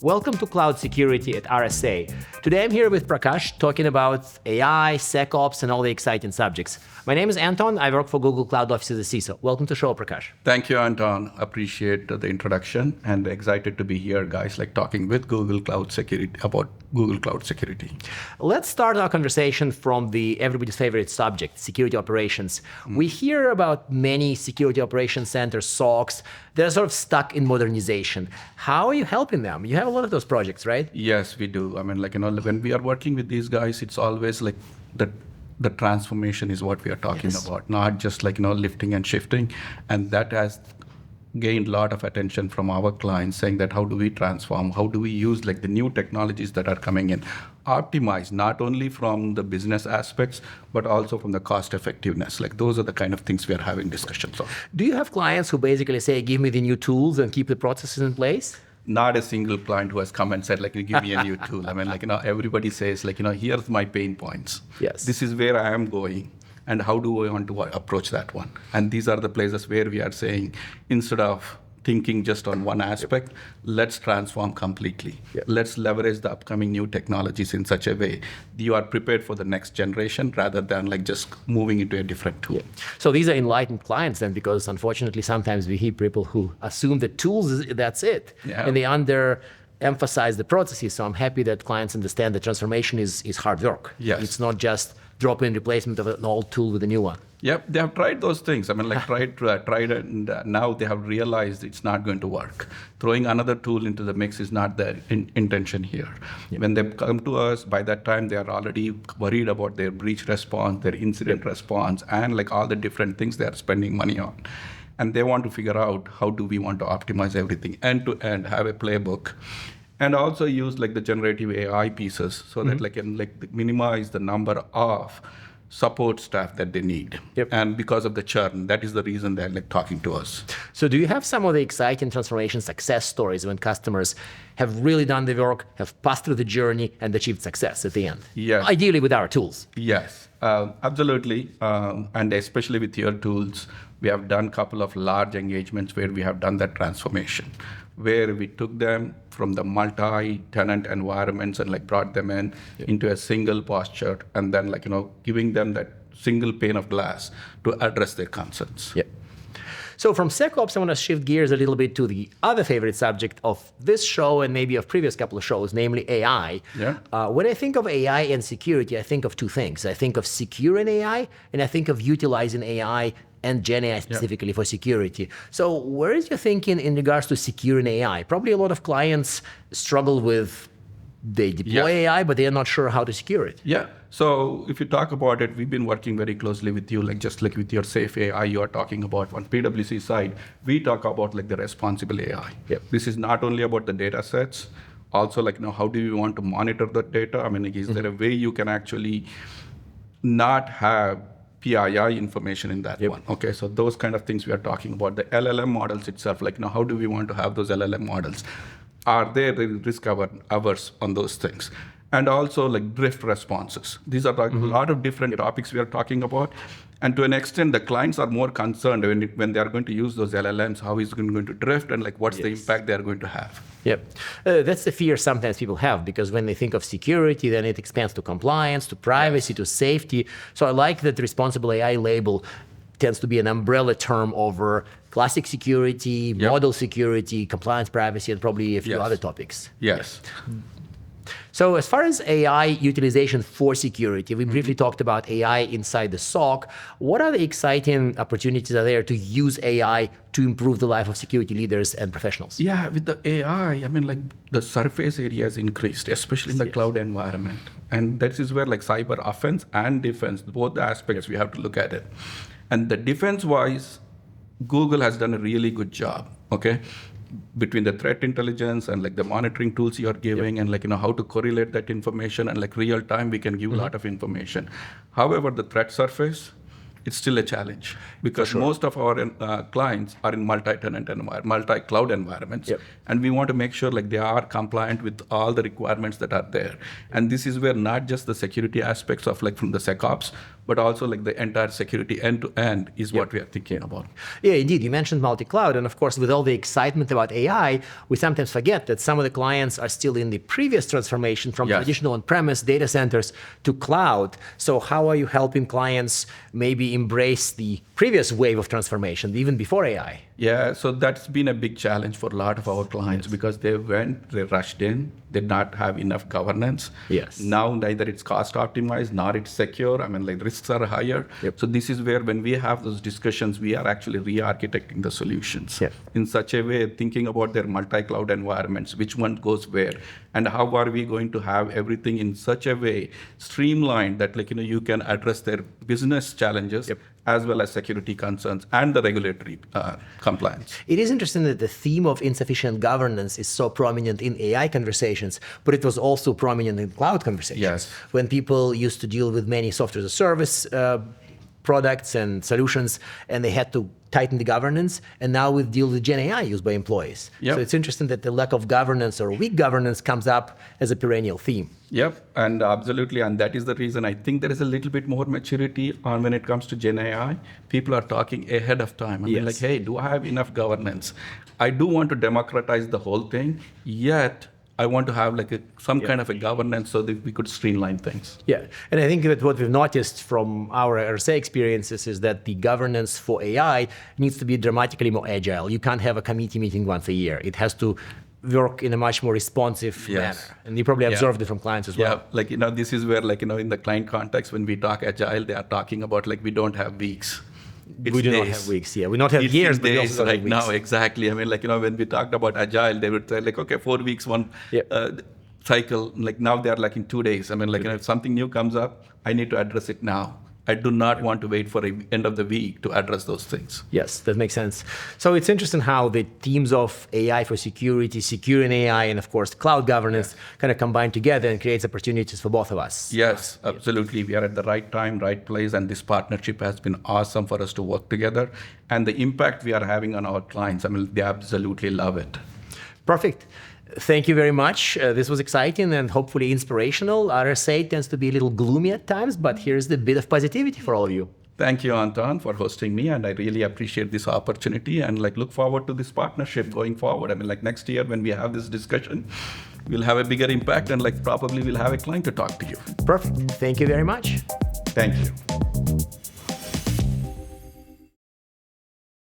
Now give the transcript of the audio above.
Welcome to Cloud Security at RSA. Today I'm here with Prakash talking about AI, SecOps, and all the exciting subjects. My name is Anton. I work for Google Cloud Office as a CISO. Welcome to the show, Prakash. Thank you, Anton. Appreciate the introduction and excited to be here, guys, talking with Google Cloud Security about Google Cloud Security. Let's start our conversation from the everybody's favorite subject, security operations. We hear about many security operations centers, SOCs. They're sort of stuck in modernization. How are you helping them? You have a lot of those projects, right? Yes, we do. When we are working with these guys, it's always the transformation is what we are talking about, not just lifting and shifting. And that has gained a lot of attention from our clients, saying that how do we transform, how do we use the new technologies that are coming in, optimize not only from the business aspects, but also from the cost effectiveness. Those are the kind of things we are having discussions on. Do you have clients who basically say, give me the new tools and keep the processes in place? Not a single client who has come and said, give me a new tool. Everybody says, here's my pain points. Yes. This is where I am going. And how do I want to approach that one? And these are the places where we are saying, instead of thinking just on one aspect, let's transform completely. Let's leverage the upcoming new technologies in such a way you are prepared for the next generation rather than just moving into a different tool. So these are enlightened clients then, because unfortunately sometimes we hear people who assume that tools, that's it. And they emphasize the processes. So I'm happy that clients understand that transformation is hard work. It's not just drop-in replacement of an old tool with a new one. Yep, they have tried those things. Tried, and now they have realized it's not going to work. Throwing another tool into the mix is not the intention here. When they come to us, by that time they are already worried about their breach response, their incident response, and all the different things they are spending money on. And they want to figure out how do we want to optimize everything end to end, have a playbook, and also use the generative AI pieces so that can minimize the number of support staff that they need. And because of the churn, that is the reason they're talking to us. So do you have some of the exciting transformation success stories when customers have really done the work, have passed through the journey, and achieved success at the end? Yes. Ideally with our tools. Yes, absolutely. And especially with your tools, we have done a couple of large engagements where we have done that transformation, where we took them from the multi-tenant environments and brought them into a single posture, and then giving them that single pane of glass to address their concerns. So from SecOps, I want to shift gears a little bit to the other favorite subject of this show and maybe of previous couple of shows, namely AI. When I think of AI and security, I think of two things. I think of securing AI, and I think of utilizing AI and Gen AI specifically for security. So where is your thinking in regards to securing AI? Probably a lot of clients struggle with, they deploy AI, but they are not sure how to secure it. So if you talk about it, we've been working very closely with you, just with your safe AI you are talking about. On PwC side, we talk about the responsible AI. This is not only about the data sets, also how do you want to monitor the data? Is there a way you can actually not have PII information in that one? Okay, so those kind of things we are talking about. The LLM models itself, how do we want to have those LLM models? Are there risk averse on those things? And also drift responses. These are a lot of different topics we are talking about. And to an extent, the clients are more concerned when they are going to use those LLMs, how is it going to drift and what's the impact they are going to have. That's the fear sometimes people have, because when they think of security, then it expands to compliance, to privacy, to safety. So I like that the responsible AI label tends to be an umbrella term over classic security, model security, compliance, privacy, and probably a few other topics. So as far as AI utilization for security, we briefly talked about AI inside the SOC. What are the exciting opportunities are there to use AI to improve the life of security leaders and professionals? With the AI, the surface area has increased, especially in the cloud environment. And that is where cyber offense and defense, both the aspects we have to look at it. And the defense-wise, Google has done a really good job, between the threat intelligence and the monitoring tools you are giving and how to correlate that information and real time we can give a lot of information. However, the threat surface, it's still a challenge because most of our clients are in multi-tenant environment, multi-cloud environments, and we want to make sure they are compliant with all the requirements that are there. And this is where not just the security aspects of from the SecOps, but also like the entire security end to end is what we are thinking about. Yeah, indeed. You mentioned multi-cloud. And of course, with all the excitement about AI, we sometimes forget that some of the clients are still in the previous transformation from traditional on-premise data centers to cloud. So how are you helping clients maybe embrace the previous wave of transformation, even before AI? Yeah, so that's been a big challenge for a lot of our clients because they rushed in, they did not have enough governance. Yes. Now neither it's cost optimized, nor it's secure. I mean, like risks are higher. So this is where when we have those discussions, we are actually re-architecting the solutions in such a way, thinking about their multi-cloud environments, which one goes where, and how are we going to have everything in such a way streamlined that you can address their business challenges as well as security concerns and the regulatory compliance. It is interesting that the theme of insufficient governance is so prominent in AI conversations, but it was also prominent in cloud conversations. Yes. When people used to deal with many software as a service products and solutions, and they had to tighten the governance, and now we deal with Gen AI used by employees. So it's interesting that the lack of governance or weak governance comes up as a perennial theme. Yep, and absolutely, and that is the reason I think there is a little bit more maturity on when it comes to Gen AI. People are talking ahead of time. I mean, like, hey, do I have enough governance? I do want to democratize the whole thing, yet I want to have like some kind of a governance so that we could streamline things. Yeah, and I think that what we've noticed from our RSA experiences is that the governance for AI needs to be dramatically more agile. You can't have a committee meeting once a year. It has to work in a much more responsive manner. And you probably observed it from clients as well. Yeah, like, this is where like, in the client context, when we talk agile, they are talking about like, we don't have weeks. We do not have weeks, we not have years, but we also don't have weeks. Now, exactly. I mean, like, when we talked about agile, they would say like, okay, 4 weeks, one cycle. Like now they are like in 2 days. I mean, like, if something new comes up, I need to address it now. I do not want to wait for the end of the week to address those things. Yes, that makes sense. So it's interesting how the themes of AI for security, securing AI, and of course, cloud governance kind of combine together and creates opportunities for both of us. Yes, absolutely. We are at the right time, right place, and this partnership has been awesome for us to work together. And the impact we are having on our clients, I mean, they absolutely love it. Perfect. Thank you very much. This was exciting and hopefully inspirational. RSA tends to be a little gloomy at times, but here's the bit of positivity for all of you. Thank you, Anton, for hosting me, and I really appreciate this opportunity and like look forward to this partnership going forward. I mean, like next year when we have this discussion, we'll have a bigger impact and like probably we'll have a client to talk to you. Perfect. Thank you very much. Thank you.